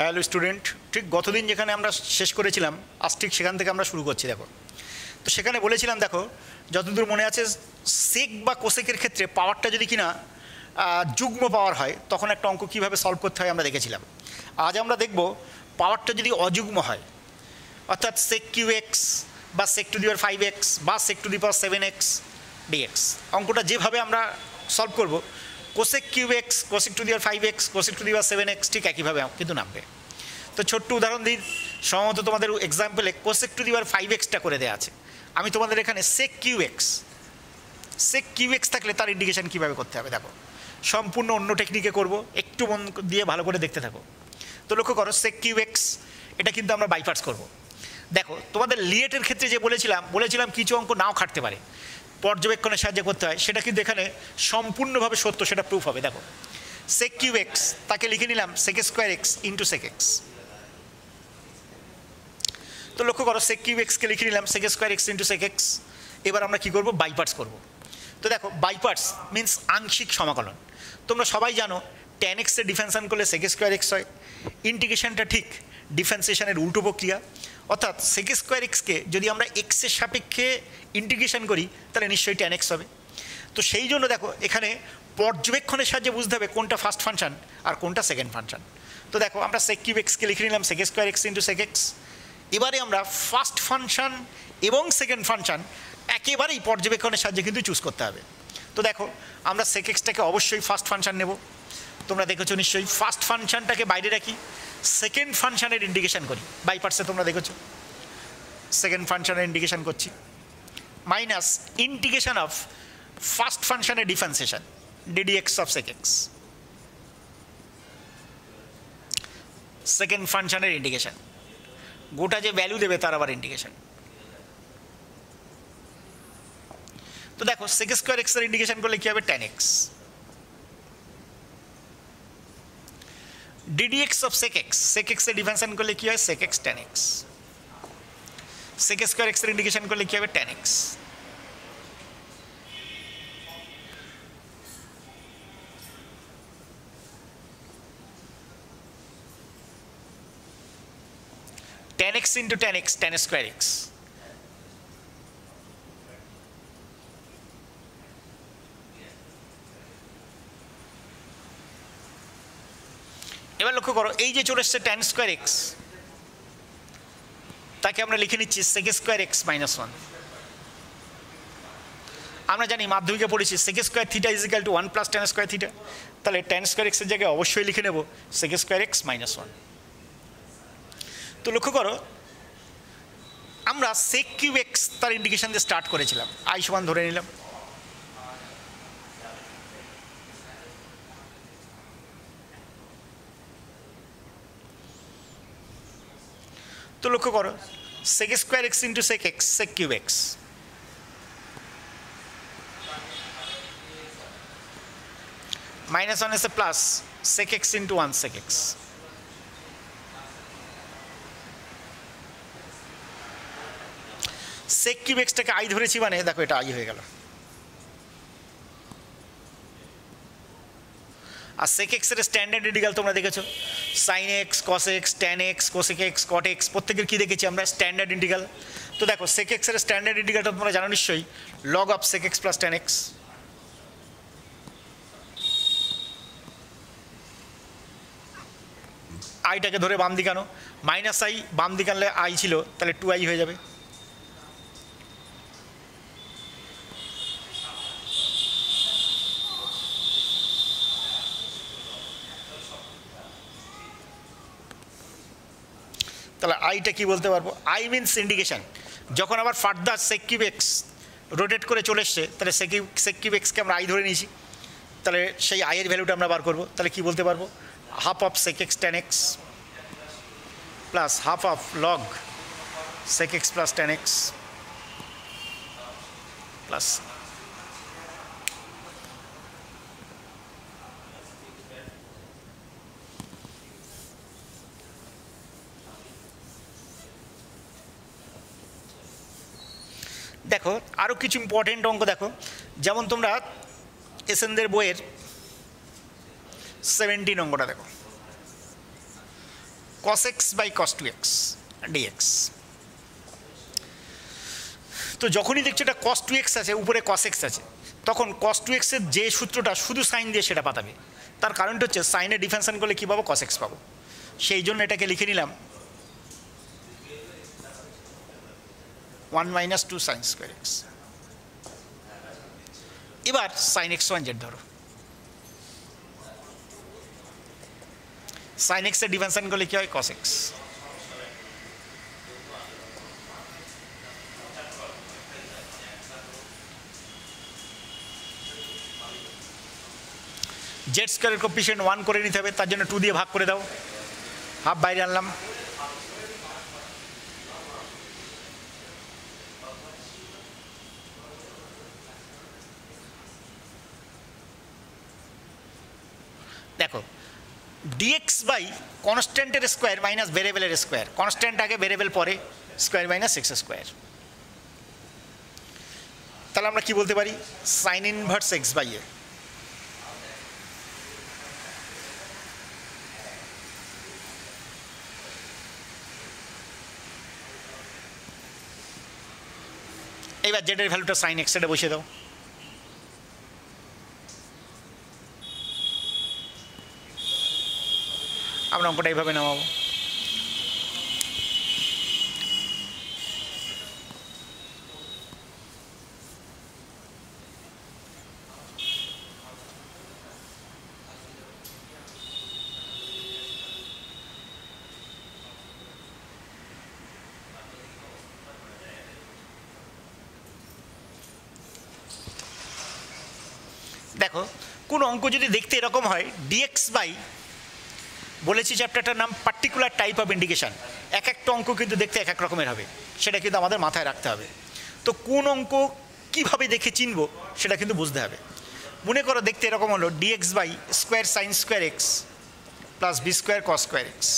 Hello student, ঠিক গতদিন যেখানে আমরা শেষ করেছিলাম আজ ঠিক সেখান থেকে আমরা শুরু করছি। দেখো, তো সেখানে বলেছিলাম, দেখো যতদূর মনে আছে, সেক বা কোসেকের ক্ষেত্রে পাওয়ারটা যদি কিনা যুগ্ম পাওয়ার হয় তখন একটা অঙ্ক কীভাবে সলভ করতে হয় আমরা দেখেছিলাম। আজ আমরা দেখব পাওয়ারটা যদি অযুগ্ম হয়, অর্থাৎ সেক কিউ এক্স বা সেক টু দি পাওয়ার 5x বা সেক two the power 7x dx, অঙ্কটা যেভাবে আমরা সলভ করব cosec cube x, cosec to the power 5x, cosec to the power 7x ঠিক একইভাবে কিন্তু নামবে। তো ছোট্ট উদাহরণ দিই, সম্ভবত তোমাদের এক্সাম্পলে কোসেক টু দি পাওয়ার 5xটা করে দেওয়া আছে। আমি তোমাদের এখানে সেক কিউ এক্স থাকলে তার ইন্ডিকেশন কীভাবে করতে হবে দেখো, সম্পূর্ণ অন্য টেকনিকে করব, একটু মন দিয়ে ভালো করে দেখতে থাকো। তো লক্ষ্য করো, সেক কিউ এক্স এটা কিন্তু আমরা বাইপার্টস করব। দেখো তোমাদের লিয়েটের ক্ষেত্রে যে বলেছিলাম কিছু অঙ্ক নাও খাটতে পারে, পর্যবেক্ষণের সাহায্যে করতে হয়, সেটা কিন্তু এখানে সম্পূর্ণভাবে সত্য, সেটা প্রুফ হবে। দেখো, সেক কিউ এক্স তাকে লিখে নিলাম sec square x into sec x. তো লক্ষ্য করো, সেক কিউ এক্সকে লিখে নিলাম sec square x into sec x. এবার আমরা কী করবো, বাইপার্টস করব। তো দেখো, বাইপার্টস মিন্স আংশিক সমাকলন। তোমরা সবাই জানো ট্যান এক্সের ডিফারেন্সিয়েশন করলে সেক স্কোয়ার এক্স হয়। ইন্টিগ্রেশনটা ঠিক ডিফারেন্সিয়েশনের উল্টো প্রক্রিয়া, অর্থাৎ সেক স্কোয়ার এক্সকে যদি আমরা এক্সের সাপেক্ষে ইন্টিগ্রেশন করি তাহলে নিশ্চয়ই ট্যান এক্স হবে। তো সেই জন্য দেখো এখানে পর্যবেক্ষণের সাহায্যে বুঝতে হবে কোনটা ফার্স্ট ফাংশন আর কোনটা সেকেন্ড ফাংশন। তো দেখো, আমরা সেক কিউ এক্সকে লিখে নিলাম sec square x into sec x. এবারে আমরা ফার্স্ট ফাংশন এবং সেকেন্ড ফাংশন একেবারেই পর্যবেক্ষণের সাহায্যে কিন্তু চুজ করতে হবে। তো দেখো, আমরা সেক এক্সটাকে অবশ্যই ফার্স্ট ফাংশন নেব। তোমরা দেখেছো নিশ্চয়ই, ফার্স্ট ফাংশনটাকে বাইরে রাখি, সেকেন্ড ফাংশনের ইন্ডিকেশন করি। বাইপার্টসে তোমরা দেখেছো সেকেন্ড ফাংশনের ইন্ডিকেশন করছি, মাইনাস ইন্টিগ্রেশন অফ ফার্স্ট ফাংশনের differentiation d d x of sec x, second ফাংশনের ইন্ডিকেশন, গোটা যে ভ্যালু দেবে তার আবার ইন্ডিকেশন। তো দেখো, সেক স্কোয়ার এক্সের ইন্ডিকেশন করলে কী হবে, tan x. D d x of sec এক্সের ডিফারেন্সিয়েশন করলে কী হয়, sec x tan x. Sec square এক্সের ইন্ডিকেশন করলে কী হবে, tan x. tan x into tan x, tan square x। এবার লক্ষ্য করো, এই যে চলে এসছে tan square x, তাকে আমরা লিখে নিচ্ছি sec square x minus 1। আমরা জানি মাধ্যমিকে পড়েছি sec square theta is equal to 1 plus tan square theta, তাহলে tan square x এর জায়গায় অবশ্যই লিখে নেব sec square x minus 1। তো লক্ষ্য করো, আমরা সেক কিউ এক্স তার ইন্ডিকেশন দিয়ে স্টার্ট করেছিলাম, আই সমান ধরে নিলাম। তো লক্ষ্য করো, sec square x into sec x, sec cube x, minus 1 এসে plus sec x into 1 sec x. Sec cube এক্সটাকে আই ধরেছি মানে দেখো এটা আই হয়ে গেল, আর সেক এক্সের স্ট্যান্ডার্ড ইন্টিগ্রাল তোমরা দেখেছো, sine x, cos x, tan x, cosec x, cot x, প্রত্যেকের কী দেখেছি আমরা, স্ট্যান্ডার্ড ইন্টিগ্রাল। তো দেখো, সেক এক্সের স্ট্যান্ডার্ড ইন্টিগ্রালটা তোমরা জানো নিশ্চয়ই, log of sec x plus tan x. আইটাকে ধরে বাম দিকে আনো, মাইনাস আই বাম দিকে আনলে আই ছিল, তাহলে 2i হয়ে যাবে। তাহলে আইটা কি বলতে পারবো, আই মিনস ইন্ডিকেশন। যখন আবার ফার্দার সেক কিউব এক্স রোটেট করে চলে এসছে, তাহলে সেক কিউব এক্সকে আমরা আই ধরে নিয়েছি, তাহলে সেই আইয়ের ভ্যালুটা আমরা বার করবো। তাহলে কি বলতে পারবো, half of sec x tan x plus half of log sec x plus tan x plus দেখো আরও কিছু ইম্পর্টেন্ট অঙ্ক দেখো, যেমন তোমরা এসএনদের বইয়ের 17 অঙ্কটা দেখো। cos x by cos 2x dx। তো যখনই দেখছো এটা cos 2x আছে, উপরে cos x আছে, তখন cos 2x এর যে সূত্রটা শুধু সাইন দিয়ে সেটা পাতাবে। তার কারণটা হচ্ছে সাইনে ডিফারেন্সিয়েশন করলে কী পাবো? cos x পাবো। সেই জন্য এটাকে লিখে নিলাম 1 - 2 sin square x। এবার sin x 1 z ধরো, sin x এর ডিফারেন্সিয়েশন করলে কী হয়? cos x। জেড স্কোয়ারের কোএফিসিয়েন্ট 1 করে নিতে হবে, তার জন্য 2 দিয়ে ভাগ করে দাও, হাফ বাইরে আনলাম। দেখো ডিএক্স বাই কনস্ট্যান্টের স্কোয়ার মাইনাস ভেরিয়েবলের স্কোয়ার, কনস্ট্যান্ট আগে ভেরিয়েবল পরে, স্কোয়ার মাইনাস এক্স স্কোয়ার। তাহলে আমরা কি বলতে পারি? সাইন ইনভার্স এক্স বাই এ। এইবার জেডের ভ্যালুটা সাইন এক্স এটা বসিয়ে দাও। আমরা অঙ্কটা এইভাবে নামাবো। দেখো কোন অঙ্ক যদি দেখতে এরকম হয়, ডিএক্স বাই, বলেছি চ্যাপ্টারটার নাম পার্টিকুলার টাইপ অফ ইন্ডিকেশন, এক একটা অঙ্ক কিন্তু দেখতে এক এক রকমের হবে, সেটা কিন্তু আমাদের মাথায় রাখতে হবে। তো কোন অঙ্ক কীভাবে দেখে চিনবো সেটা কিন্তু বুঝতে হবে। মনে করো দেখতে এরকম হলো, d x by square sine square x plus b square cos square x,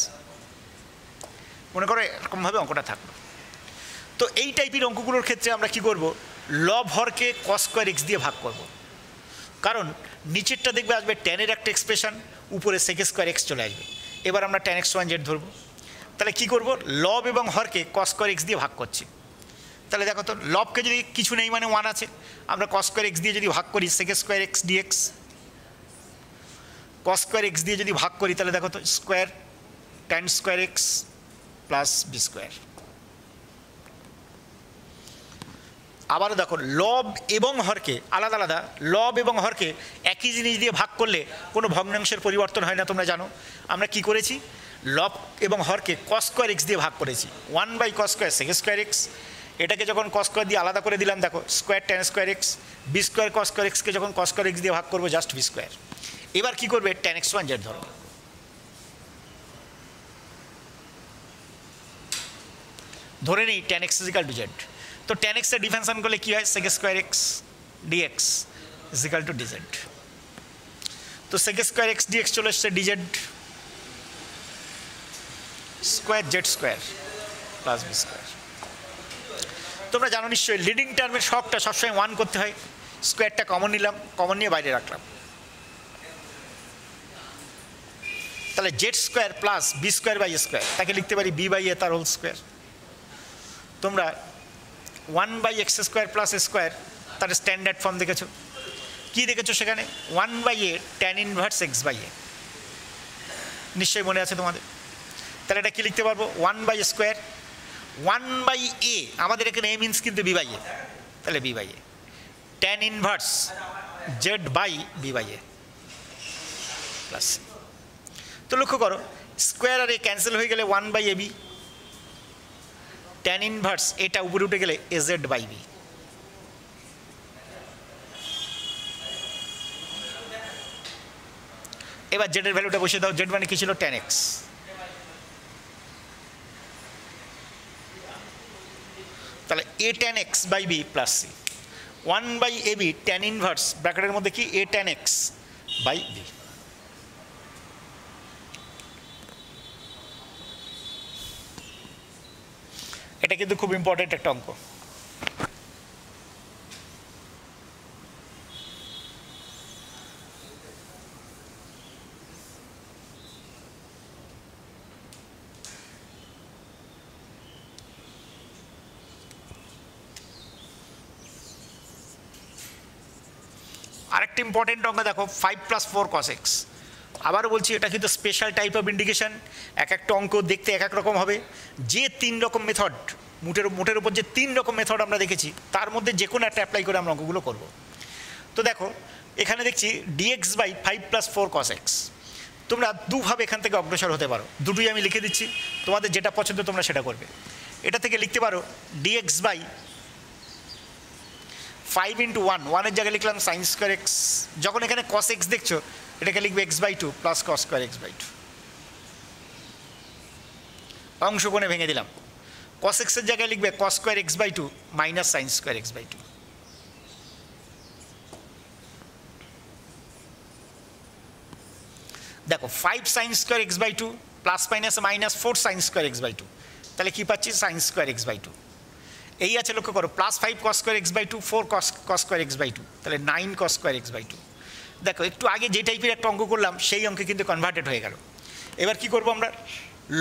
মনে করো এরকমভাবে অঙ্কটা থাকলো। তো এই টাইপের অঙ্কগুলোর ক্ষেত্রে আমরা কি করব? লব হরকে কস স্কোয়ার এক্স দিয়ে ভাগ করব, কারণ নিচেরটা দেখবে আসবে ট্যানের একটা এক্সপ্রেশন, উপরে সেক স্কোয়ার এক্স চলে আসবে। এবার আমরা ট্যান এক্স 1 জেড ধরবো। তাহলে কী করবো? লব এবং হরকে কস স্কোয়ার এক্স দিয়ে ভাগ করছি। তাহলে দেখো তো, লবকে যদি কিছু নেই মানে 1 আছে, আমরা কস স্কোয়ার এক্স দিয়ে যদি ভাগ করি sec square x d x, cos square x দিয়ে যদি ভাগ করি তাহলে দেখো তো square tan square x plus b square. আবারও দেখো লব এবং হরকে আলাদা আলাদা, লব এবং হরকে একই জিনিস দিয়ে ভাগ করলে কোনো ভগ্নাংশের পরিবর্তন হয় না, তোমরা জানো। আমরা কি করেছি? লব এবং হরকে কস স্কোয়ার এক্স দিয়ে ভাগ করেছি, 1 by cos square sec square x. এটাকে যখন কস স্কোয়ার দিয়ে আলাদা করে দিলাম, দেখো square tan square x, b square cos square এক্সকে যখন কস স্কোয়ার এক্স দিয়ে ভাগ করবো জাস্ট বি স্কোয়ার। এবার কী করবে? ট্যান এক্স 1 জেড ধরো। ধরে নিই tan x is equal to z. তো ট্যান এক্সের ডিফারেন্সিয়েশন করলে কী হয়? Sec square x d x is equal to d z. তো সেক স্কোয়ার এক্স ডিএক্স চলে এসছে d z square z square plus b square. তোমরা জানো নিশ্চয়ই লিডিং টার্মের সবটা সবসময় 1 করতে হয়। স্কোয়ারটা কমন নিলাম, কমন নিয়ে বাইরে রাখলাম। তাহলে z square plus b square by square, তাকে লিখতে পারি বি বাই এ তার হোল স্কোয়ার। তোমরা 1 by x square plus square তার স্ট্যান্ডার্ড ফর্ম দেখেছো? কী দেখেছো সেখানে? 1 by a tan inverse x by a, নিশ্চয়ই মনে আছে তোমাদের। তাহলে এটা কী লিখতে পারবো? 1 বাই স্কোয়ার 1 বাই এ, আমাদের এখানে এ মিনস কিন্তু বি বাই এ, তাহলে b by a tan inverse z by b by a plus. তো লক্ষ্য করো স্কোয়ার আর এ ক্যান্সেল হয়ে গেলে 1 by a b, tan inverse এটা উপরে উঠে গেলে এ জেড বাই বি। এবার জেডের ভ্যালুটা বসিয়ে দাও। জেড মানে কি ছিল? Tan x. তাহলে a tan x by b plus c, 1 by a b tan inverse ব্র্যাকেটের মধ্যে কি a tan x by b. এটা কিন্তু খুব ইম্পর্টেন্ট একটা অঙ্ক। আরেকটা ইম্পর্টেন্ট অঙ্ক দেখো 5 + 4 cos x। আবারও বলছি এটা কিন্তু স্পেশাল টাইপ অফ ইন্ডিকেশন, এক একটা অঙ্ক দেখতে এক এক রকম হবে। যে 3 রকম মেথড মোটের উপর যে 3 রকম মেথড আমরা দেখেছি তার মধ্যে যে কোনো একটা অ্যাপ্লাই করে আমরা অঙ্কগুলো করব। তো দেখো এখানে দেখছি dx/5 + 4 cos x। তোমরা দুভাবে এখান থেকে অগ্রসর হতে পারো, দুটোই আমি লিখে দিচ্ছি, তোমাদের যেটা পছন্দ তোমরা সেটা করবে। এটা থেকে লিখতে পারো dx/5 × 1, 1-এর জায়গায় লিখলাম sin² x। যখন এখানে cos x দেখছো এটাকে লিখবে x/2 + cos² x/2। অংশ কোণে ভেঙে দিলাম, cos x এর জায়গায় লিখবে cos² x/2 - sin² x/2। দেখো 5 sin² x/2 ± -4 sin² x/2, তাহলে কি পাচ্ছি sin² x/2। এই আছে লক্ষ্য করো +5 cos² x/2 4 cos² x/2, তাহলে 9 cos² x/2। দেখো একটু আগে যে টাইপের একটা অঙ্ক করলাম সেই অঙ্কে কিন্তু কনভার্টেড হয়ে গেল। এবার কি করব আমরা,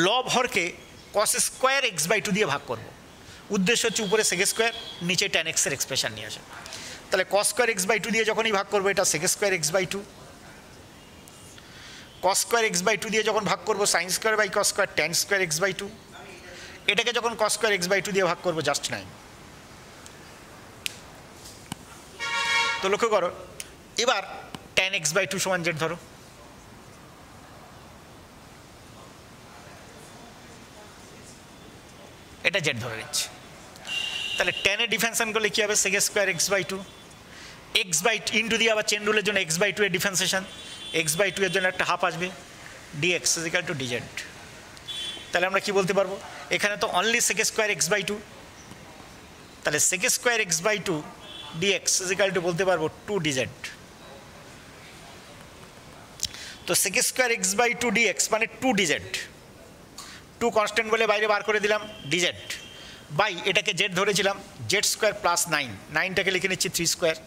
লব হরকে cos² x/2 দিয়ে ভাগ করব। উদ্দেশ্য হচ্ছে উপরে sec², নিচে tan x এর এক্সপ্রেশন নিয়ে আসা। তাহলে cos² x/2 দিয়ে যখনই ভাগ করবো এটা sec² x/2, cos² x/2 দিয়ে যখন ভাগ করবো sin²/cos² tan² x/2, এটাকে যখন cos² x/2 দিয়ে ভাগ করবো জাস্ট 9। তো লক্ষ্য করো এবার tan x/2 = z ধরো, এটা z ধরে নিচ্ছে। তাহলে tan এর ডিফারেন্সিয়েশন করলে কি হবে sec² x/2, x/2 দিয়ে আবার চেন রুলের জন্য x/2 এর ডিফারেন্সিয়েশন, x/2 এর জন্য একটা হাফ আসবে, dx = dz। তাহলে আমরা কি বলতে পারবো, এখানে তো অনলি sec² x/2, তাহলে sec² x/2 dx = বলতে পারবো 2dz। তো sec² x/2 dx মানে 2dz, 2 কনস্ট্যান্ট বলে বাইরে বার করে দিলাম dz বাই এটাকে z ধরেছিলাম z² + 9, 9টাকে লিখে নিচ্ছি 3²।